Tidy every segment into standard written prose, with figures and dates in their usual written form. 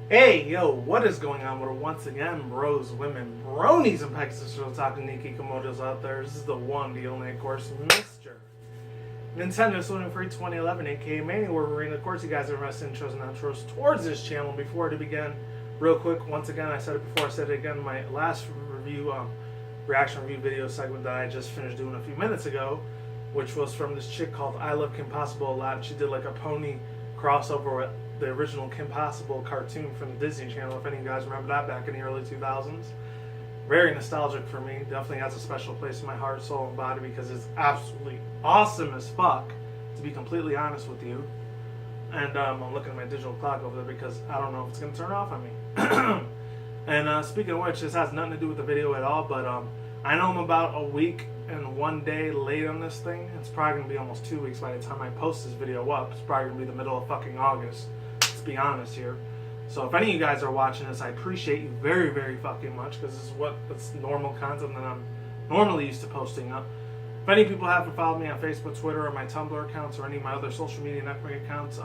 Hey, yo, what is going on with it? Once again, bros, women, bronies, and Pegasus talking Nikki Komodos out there. This is the one, the only, of course, Mr. Nintendo Sony Free 2011, aka Mania Wolverine. Of course, you guys are invested in intros and outros towards this channel. Before to begin, real quick, once again, I said it before, I said it again, my last review, reaction review video segment that I just finished doing a few minutes ago, which was from this chick called I Love Kim Possible a lot. She did like a pony crossover with the original Kim Possible cartoon from the Disney Channel, if any of you guys remember that back in the early 2000s. Very nostalgic for me. Definitely has a special place in my heart, soul, and body because it's absolutely awesome as fuck, to be completely honest with you. And I'm looking at my digital clock over there because I don't know if it's going to turn off on me. And speaking of which, this has nothing to do with the video at all, but I know I'm about a week and 1 day late on this thing. It's probably going to be almost 2 weeks by the time I post this video up. It's probably going to be the middle of fucking August. Let's be honest here. So if any of you guys are watching this, I appreciate you very, very fucking much because this is it's normal content that I'm normally used to posting up. If any people haven't followed me on Facebook, Twitter, or my Tumblr accounts, or any of my other social media network accounts,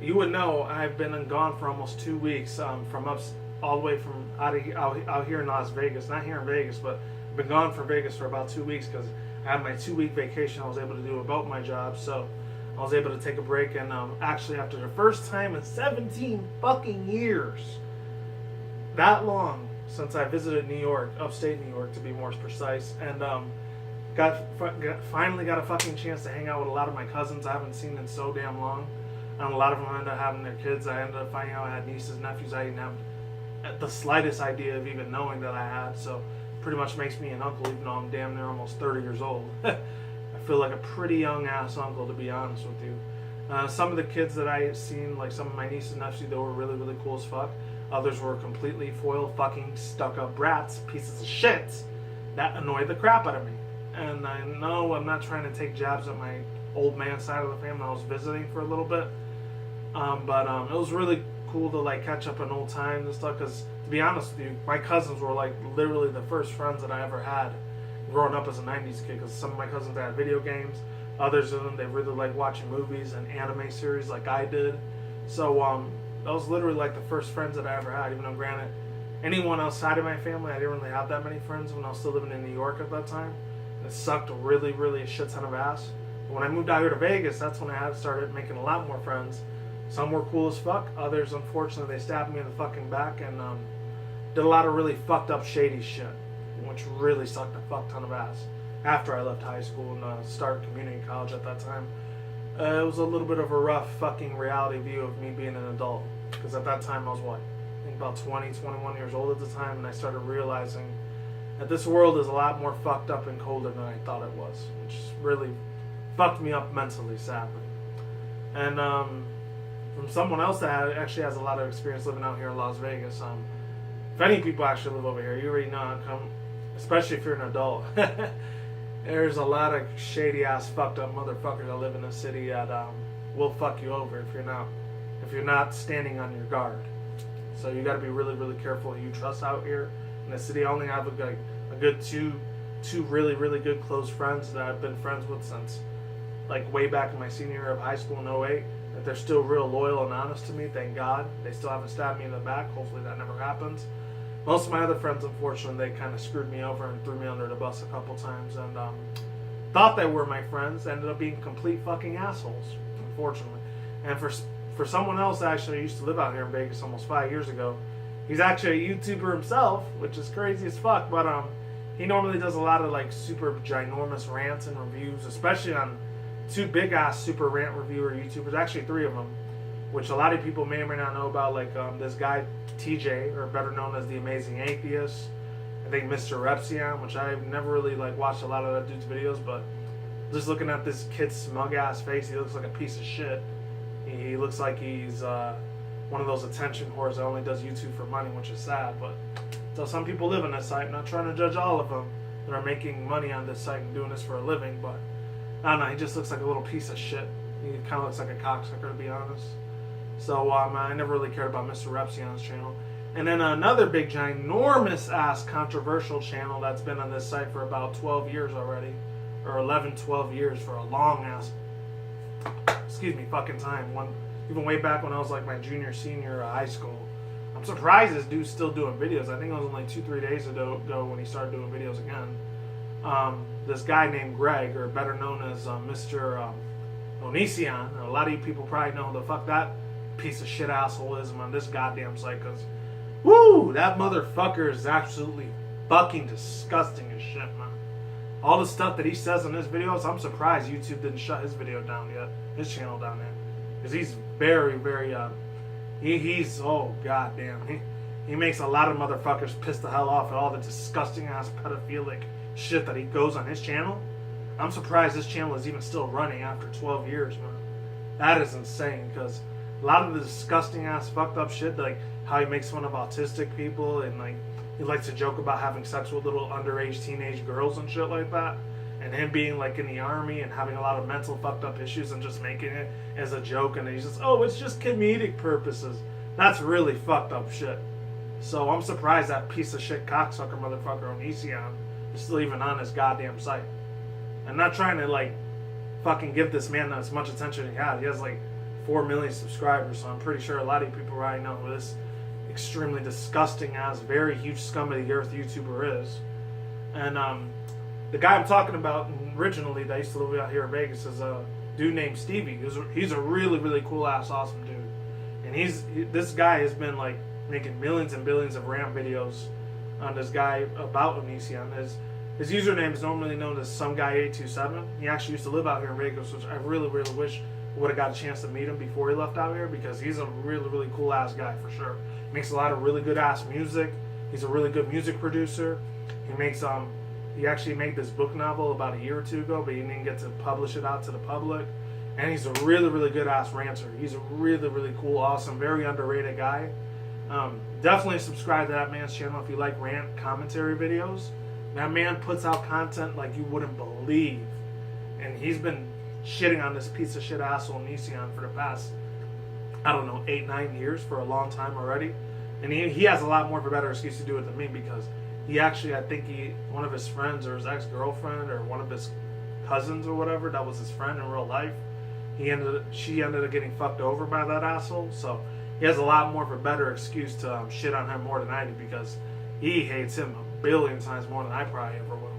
you would know I've been gone for almost 2 weeks from all the way from out here in Las Vegas. Not here in Vegas, but I've been gone from Vegas for about 2 weeks because I had my 2-week vacation I was able to do about my job. So I was able to take a break, and actually after the first time in 17 fucking years, that long since I visited New York, upstate New York to be more precise, and finally got a fucking chance to hang out with a lot of my cousins I haven't seen in so damn long. And a lot of them ended up having their kids. I ended up finding out I had nieces, nephews I didn't have the slightest idea of even knowing that I had. So pretty much makes me an uncle, even though I'm damn near almost 30 years old. I feel like a pretty young ass uncle, to be honest with you. Some of the kids that I seen, like some of my nieces and nephews, they were really, really cool as fuck. Others were completely foil fucking stuck up brats, pieces of shit that annoyed the crap out of me. And I know I'm not trying to take jabs at my old man side of the family. I was visiting for a little bit, but it was really cool to like catch up on old times and stuff. Because to be honest with you, my cousins were like literally the first friends that I ever had growing up as a 90s kid, because some of my cousins had video games, others of them, they really like watching movies and anime series like I did. So that was literally like the first friends that I ever had, even though granted, anyone outside of my family, I didn't really have that many friends when I was still living in New York at that time. It sucked really, really a shit ton of ass. But when I moved out here to Vegas, that's when I started making a lot more friends. Some were cool as fuck, others, unfortunately, they stabbed me in the fucking back and did a lot of really fucked up shady shit, which really sucked a fuck ton of ass. After I left high school and started community college at that time, it was a little bit of a rough fucking reality view of me being an adult. Because at that time I was what? I think about 20, 21 years old at the time, and I started realizing that this world is a lot more fucked up and colder than I thought it was, which really fucked me up mentally, sadly. And from someone else that actually has a lot of experience living out here in Las Vegas, if any people actually live over here, you already know, especially if you're an adult, there's a lot of shady ass fucked up motherfuckers that live in the city that will fuck you over if you're not standing on your guard. So you got to be really, really careful who you trust out here in the city. I only have a good two really, really good close friends that I've been friends with since like way back in my senior year of high school in 08. That they're still real loyal and honest to me, thank God. They still haven't stabbed me in the back. Hopefully that never happens. Most of my other friends, unfortunately, they kind of screwed me over and threw me under the bus a couple times, and thought they were my friends, ended up being complete fucking assholes, unfortunately. And for someone else that actually used to live out here in Vegas almost 5 years ago, he's actually a YouTuber himself, which is crazy as fuck, but he normally does a lot of like super ginormous rants and reviews, especially on 2 big ass super rant reviewer YouTubers, actually 3 of them, which a lot of people may or may not know about, like this guy TJ, or better known as the Amazing Atheist. I think Mr. Repsion, which I've never really like watched a lot of that dude's videos, but just looking at this kid's smug ass face, he looks like a piece of shit. He looks like he's one of those attention whores that only does YouTube for money, which is sad. But so some people live on this site. I'm not trying to judge all of them that are making money on this site and doing this for a living, but I don't know, he just looks like a little piece of shit. He kind of looks like a cocksucker, to be honest. So I never really cared about Mr. Repsion's channel. And then another big, ginormous ass controversial channel that's been on this site for about 12 years already. Or 11, 12 years, for a long ass, fucking time. Even way back when I was like my junior, senior high school. I'm surprised this dude's still doing videos. I think it was only 2-3 days ago when he started doing videos again. This guy named Greg, or better known as Mr. Onision. A lot of you people probably know who the fuck that piece of shit asshole is on this goddamn site, because woo, that motherfucker is absolutely fucking disgusting as shit, man. All the stuff that he says in his videos, I'm surprised YouTube didn't shut his video down yet, his channel down there, because he's very, very he's oh goddamn, he makes a lot of motherfuckers piss the hell off at all the disgusting ass pedophilic shit that he goes on his channel. I'm surprised this channel is even still running after 12 years, man. That is insane, because a lot of the disgusting ass fucked up shit, like how he makes fun of autistic people, and like he likes to joke about having sex with little underage teenage girls and shit like that, and him being like in the army and having a lot of mental fucked up issues and just making it as a joke, and he's just, oh, it's just comedic purposes. That's really fucked up shit. So I'm surprised that piece of shit cocksucker motherfucker Onision is still even on his goddamn site. I'm not trying to like fucking give this man as much attention as he has. He has like 4 million subscribers, so I'm pretty sure a lot of you people already know who this extremely disgusting ass, very huge scum of the earth YouTuber is. And the guy I'm talking about originally that used to live out here in Vegas is a dude named Stevie. He's a really, really cool ass, awesome dude. And this guy has been like making millions and billions of rant videos on this guy about Onision. His username is normally known as SomeGuy827. He actually used to live out here in Vegas, which I really, really wish I would have got a chance to meet him before he left out here, because he's a really, really cool ass guy for sure. He makes a lot of really good ass music. He's a really good music producer. He actually made this book novel about a year or two ago, but he didn't get to publish it out to the public. And he's a really, really good ass ranter. He's a really, really cool, awesome, very underrated guy. Definitely subscribe to that man's channel if you like rant commentary videos. That man puts out content like you wouldn't believe. And he's been shitting on this piece of shit asshole Onision for the past, I don't know, 8-9 years, for a long time already. And he has a lot more of a better excuse to do it than me, because he actually, I think one of his friends or his ex-girlfriend or one of his cousins or whatever that was his friend in real life, she ended up getting fucked over by that asshole. So he has a lot more of a better excuse to shit on him more than I do, because he hates him a billion times more than I probably ever will.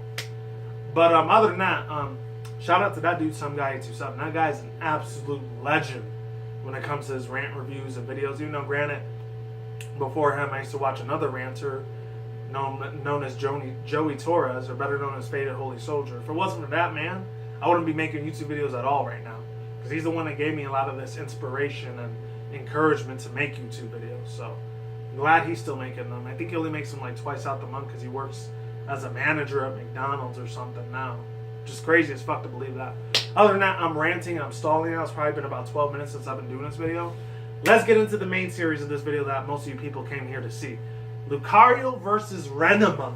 But other than that, shout out to that dude, SomeGuy827. That guy's an absolute legend when it comes to his rant reviews and videos. Even though, granted, before him, I used to watch another ranter known as Joey Torres, or better known as Faded Holy Soldier. If it wasn't for that man, I wouldn't be making YouTube videos at all right now, because he's the one that gave me a lot of this inspiration and encouragement to make YouTube videos. So I'm glad he's still making them. I think he only makes them like twice out the month, because he works as a manager at McDonald's or something now. Just crazy as fuck to believe that. Other than that, I'm ranting, I'm stalling now. It's probably been about 12 minutes since I've been doing this video. Let's get into the main series of this video that most of you people came here to see. Lucario Vs Renamon.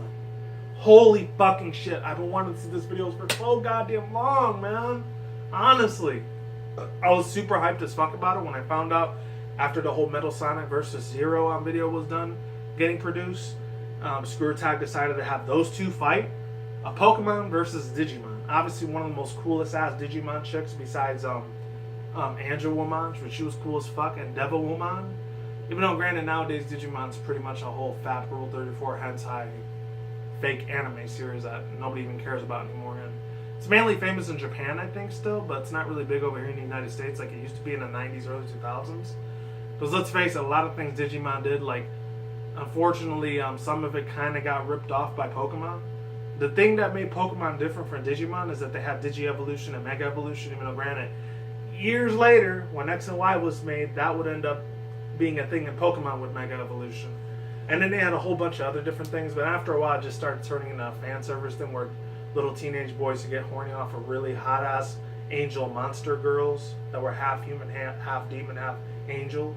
Holy fucking shit. I've been wanting to see this video for so goddamn long, man. Honestly. I was super hyped as fuck about it when I found out after the whole Metal Sonic vs. Zero video was done, getting produced. Screwattacks decided to have those two fight. A Pokemon versus Digimon. Obviously one of the most coolest ass Digimon chicks besides Angel Woman, which she was cool as fuck, and Devil Woman. Even though granted nowadays Digimon's pretty much a whole fat Rule 34 hentai fake anime series that nobody even cares about anymore. And it's mainly famous in Japan, I think, still, but it's not really big over here in the United States like it used to be in the 90s, early 2000s. Because let's face it, a lot of things Digimon did, like, unfortunately, some of it kind of got ripped off by Pokemon. The thing that made Pokemon different from Digimon is that they had Digi-Evolution and Mega-Evolution, even though granted, years later, when X and Y was made, that would end up being a thing in Pokemon with Mega-Evolution. And then they had a whole bunch of other different things, but after a while it just started turning into a fan service thing where little teenage boys would get horny off of really hot-ass angel monster girls that were half human, half demon, half angel.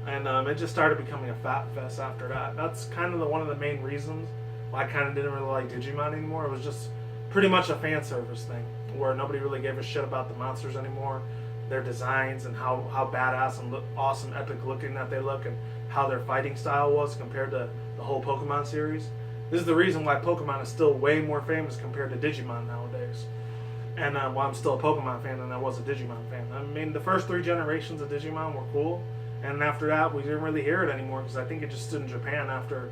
And it just started becoming a fat fest after that. That's kind of one of the main reasons why I kind of didn't really like Digimon anymore. It was just pretty much a fan service thing where nobody really gave a shit about the monsters anymore, their designs, and how badass and awesome, epic looking that they look, and how their fighting style was compared to the whole Pokemon series. This is the reason why Pokemon is still way more famous compared to Digimon nowadays. And why I'm still a Pokemon fan than I was a Digimon fan. I mean, the first 3 generations of Digimon were cool. And after that, we didn't really hear it anymore because I think it just stood in Japan after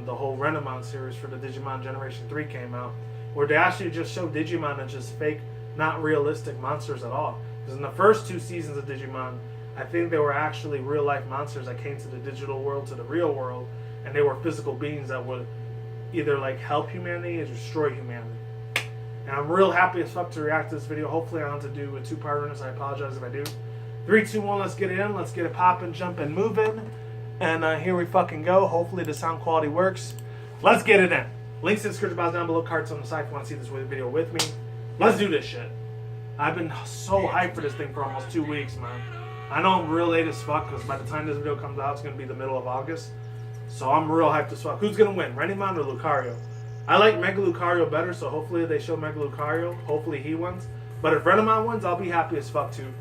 the whole Renamon series for the Digimon Generation 3 came out, where they actually just showed Digimon as just fake, not realistic monsters at all. Because in the first 2 seasons of Digimon, I think they were actually real-life monsters that came to the digital world, to the real world, and they were physical beings that would either like help humanity or destroy humanity. And I'm real happy as fuck to react to this video. Hopefully I don't have to do a 2-parter on this. I apologize if I do. 3, 2, 1, let's get it in. Let's get it popping, jumping, moving. And here we fucking go. Hopefully the sound quality works. Let's get it in. Links in the description box down below. Cards on the side if you want to see this video with me. Let's do this shit. I've been so hyped for this thing for almost 2 weeks, man. I know I'm real late as fuck because by the time this video comes out, it's going to be the middle of August. So I'm real hyped as fuck. Who's going to win, Renamon or Lucario? I like Mega Lucario better, so hopefully they show Mega Lucario. Hopefully he wins. But if Renamon wins, I'll be happy as fuck too.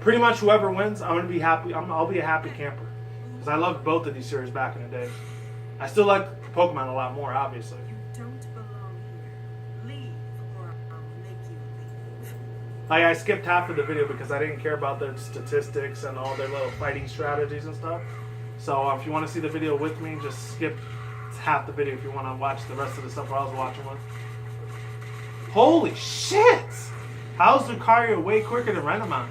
Pretty much whoever wins, I'm going to be happy. I'll be a happy camper. Because I loved both of these series back in the day. I still like Pokemon a lot more, obviously. You don't belong here. Leave, or I'll make you leave. I skipped half of the video because I didn't care about their statistics and all their little fighting strategies and stuff. So if you want to see the video with me, just skip half the video if you want to watch the rest of the stuff I was watching with. Holy shit! How's Lucario way quicker than Renamon?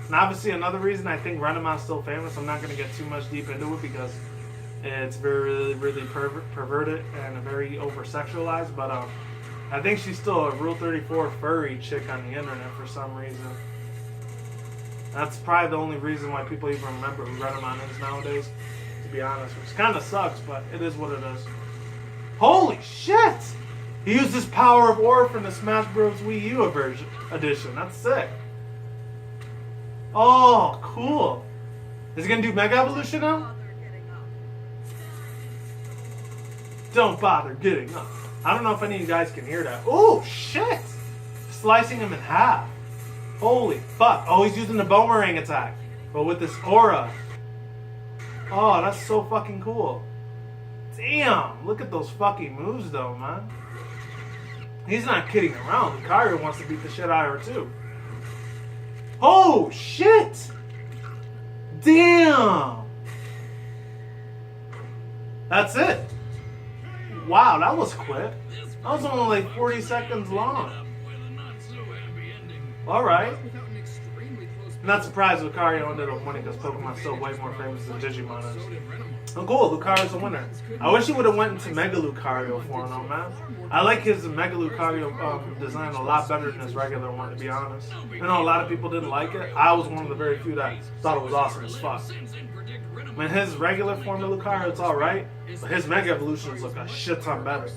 And obviously another reason I think Renamon's still famous, I'm not going to get too much deep into it because it's very, really perverted and very over-sexualized, but I think she's still a Rule 34 furry chick on the internet for some reason. That's probably the only reason why people even remember who Renamon is nowadays, to be honest, which kind of sucks, but it is what it is. Holy shit! He used his power of Aura from the Smash Bros. Wii U edition. That's sick. Oh, cool. Is he going to do Mega Evolution now? Don't bother getting up. I don't know if any of you guys can hear that. Oh, shit! Slicing him in half. Holy fuck. Oh, he's using the boomerang attack. But with this aura. Oh, that's so fucking cool. Damn. Look at those fucking moves, though, man. He's not kidding around. Lucario wants to beat the shit out of her, too. Oh, shit! Damn! That's it. Wow, that was quick. That was only like 40 seconds long. Alright. Not surprised Lucario ended up winning because Pokemon's still way more famous than Digimon is. Oh, cool, Lucario's a winner. I wish he would have went into Mega Lucario form, though, man. I like his Mega Lucario design a lot better than his regular one, to be honest. I know a lot of people didn't like it. I was one of the very few that thought it was awesome as fuck. I mean, his regular form of Lucario, it's alright, but his Mega Evolutions look a shit ton better.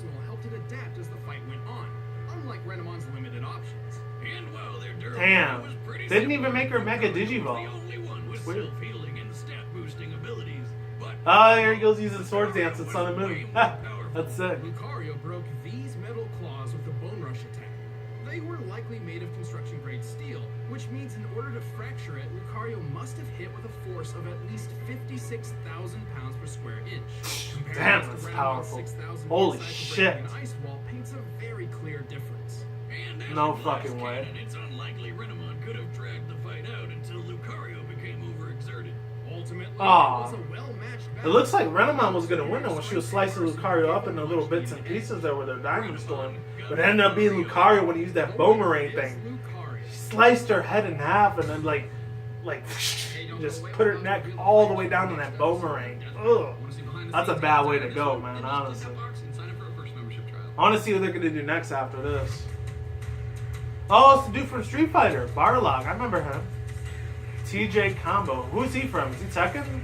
Damn. They didn't even make her Mega Digivolve. Weird. Oh, here he goes using Sword Dance at Sun and Moon. That's sick. Lucario broke these metal claws with the Bone Rush attack. They were likely made of construction-grade steel, which means in order to fracture it, Lucario must have hit with a force of at least 56,000 pounds per square inch. Damn, that's powerful. Holy shit. An ice wall paints a very clear difference. No fucking way. It's unlikely Renamon could have dragged the fight out until Lucario became overexerted. Ultimately, it Aww. was a well-matched It battle. looks like Renamon was going to win when she was slicing Lucario up into little bits and pieces there with her Diamond Storm. But it ended up being Lucario when he used that boomerang thing. She sliced her head in half and then like just put her neck all the way down to that boomerang. Ugh. That's a bad way to go, man, honestly. I want to see what they're going to do next after this. Oh, it's the dude from Street Fighter, Barlog. I remember him. TJ Combo. Who's he from? Is he Tekken?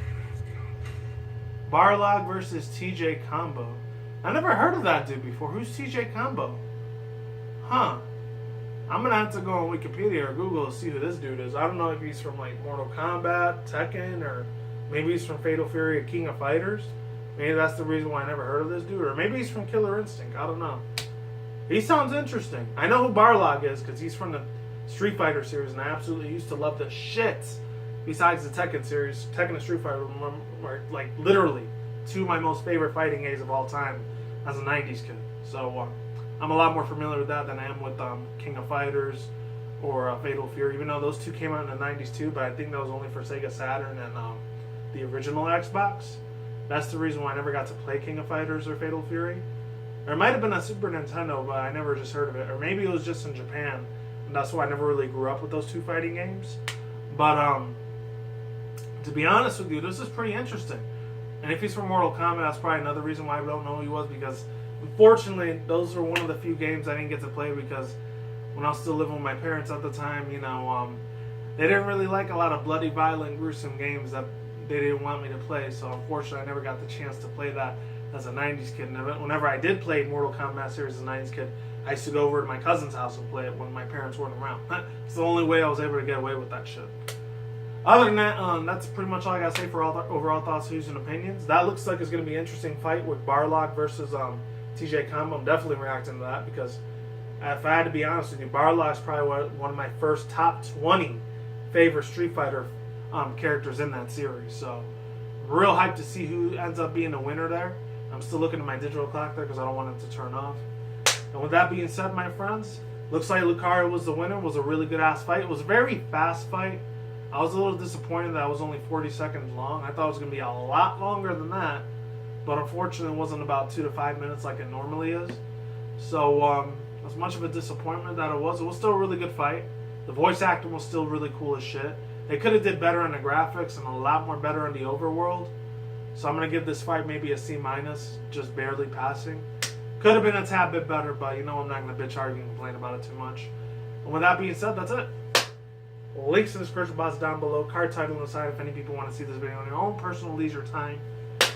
Barlog versus TJ Combo. I never heard of that dude before. Who's TJ Combo? Huh. I'm going to have to go on Wikipedia or Google to see who this dude is. I don't know if he's from like Mortal Kombat, Tekken, or maybe he's from Fatal Fury or King of Fighters. Maybe that's the reason why I never heard of this dude. Or maybe he's from Killer Instinct. I don't know. He sounds interesting. I know who Barlog is because he's from the Street Fighter series, and I absolutely used to love the shit. Besides the Tekken series, Tekken and Street Fighter were like literally two of my most favorite fighting games of all time as a 90s kid. So I'm a lot more familiar with that than I am with King of Fighters, or Fatal Fury, even though those two came out in the 90s too, but I think that was only for Sega Saturn and the original Xbox. That's the reason why I never got to play King of Fighters or Fatal Fury. Or it might have been on Super Nintendo, but I never just heard of it. Or maybe it was just in Japan, and that's why I never really grew up with those two fighting games. But to be honest with you, this is pretty interesting. And if he's from Mortal Kombat, that's probably another reason why I don't know who he was, because unfortunately, those are one of the few games I didn't get to play because when I was still living with my parents at the time, you know, they didn't really like a lot of bloody, violent, gruesome games that they didn't want me to play. So unfortunately, I never got the chance to play that as a 90s kid. And whenever I did play Mortal Kombat series as a 90s kid, I used to go over to my cousin's house and play it when my parents weren't around. It's the only way I was able to get away with that shit. Other than that, that's pretty much all I gotta say for all the overall thoughts, views, and opinions. That looks like it's gonna be an interesting fight with Barlock versus TJ Combo. I'm definitely reacting to that because if I had to be honest with you, Barlock's probably one of my first top 20 favorite Street Fighter characters in that series. So, real hyped to see who ends up being the winner there. I'm still looking at my digital clock there because I don't want it to turn off. And with that being said, my friends, looks like Lucario was the winner. It was a really good ass fight. It was a very fast fight. I was a little disappointed that it was only 40 seconds long. I thought it was going to be a lot longer than that. But unfortunately, it wasn't about 2 to 5 minutes like it normally is. So, as much of a disappointment that it was still a really good fight. The voice acting was still really cool as shit. They could have did better on the graphics and a lot more better on the overworld. So I'm going to give this fight maybe a C-, just barely passing. Could have been a tad bit better, but you know I'm not going to bitch, argue, and complain about it too much. And with that being said, that's it. Links in the description box down below. Card title on the side if any people want to see this video on your own personal leisure time.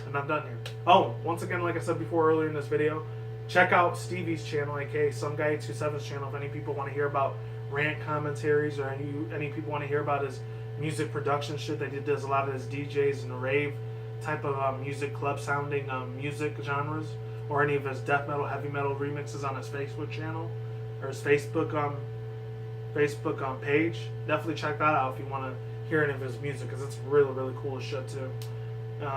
And I'm done here. Oh, once again, like I said before earlier in this video, check out Stevie's channel, aka Some Guy 27's channel, if any people want to hear about rant commentaries or any people want to hear about his music production shit that he does a lot of his DJs and the rave type of music club sounding music genres, or any of his death metal, heavy metal remixes on his Facebook channel or his Facebook page. Definitely check that out if you want to hear any of his music because it's really, really cool as shit too.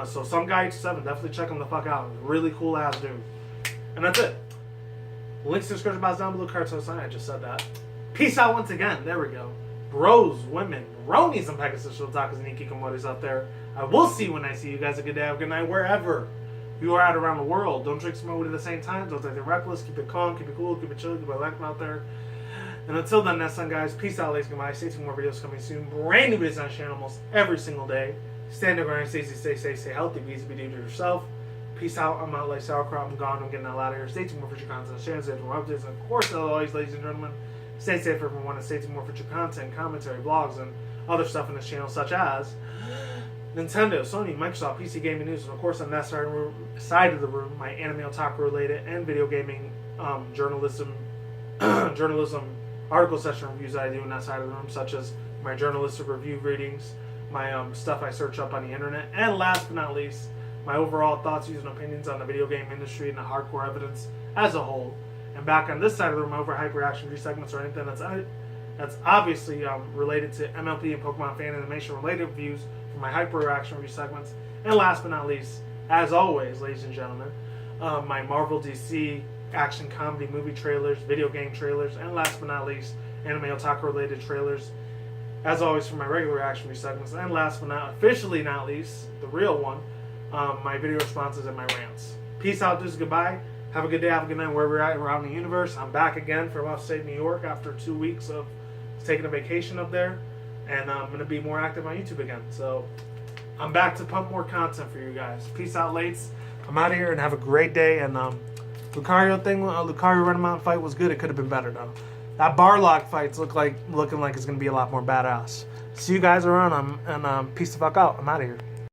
So Some Guy 7, definitely check him the fuck out. Really cool ass dude. And that's it. Links in the description box down below. Cartel sign. I just said that. Peace out once again. There we go. Bros, women, Ronies, and Pegasus Otakus and Ikikomoris out there. I will see you when I see you guys. A good day, have a good night, wherever you are at around the world. Don't drink smoke at the same time. Don't take it reckless. Keep it calm. Keep it cool. Keep it chill. Keep it relaxed out there. And until then, that's done, guys. Peace out, ladies. Goodbye. Stay tuned. More videos coming soon. Brand new videos on the channel almost every single day. Stand up, grind, stay safe, stay healthy. Be easy, be do to yourself. Peace out. I'm out like sauerkraut. I'm gone. I'm getting the hell out of here. Stay tuned more future content. Share, stay tuned more updates. And of course, as always, ladies and gentlemen, stay safe, everyone, and stay tuned more future content, commentary, blogs, and other stuff in this channel, such as Nintendo, Sony, Microsoft, PC gaming news, and of course on that side of the room, my anime otaku related and video gaming journalism article session reviews that I do on that side of the room, such as my journalistic review readings, my stuff I search up on the internet, and last but not least, my overall thoughts, views, and opinions on the video game industry and the hardcore evidence as a whole. And back on this side of the room, over hype reaction review segments or anything that's obviously related to MLP and Pokemon fan animation related reviews for my hyper reaction review segments. And last but not least, as always, ladies and gentlemen, my Marvel, DC, action, comedy, movie trailers, video game trailers, and last but not least, anime otaku related trailers. As always, for my regular reaction review segments. And last but not officially not least, the real one, my video responses and my rants. Peace out, dudes. Goodbye. Have a good day, have a good night, wherever you're at around the universe. I'm back again from upstate New York after 2 weeks of taking a vacation up there. And I'm going to be more active on YouTube again. So, I'm back to pump more content for you guys. Peace out, lates. I'm out of here and have a great day. And Lucario Renamon fight was good. It could have been better, though. That Barlock fight's looking like it's going to be a lot more badass. See you guys around, and peace the fuck out. I'm out of here.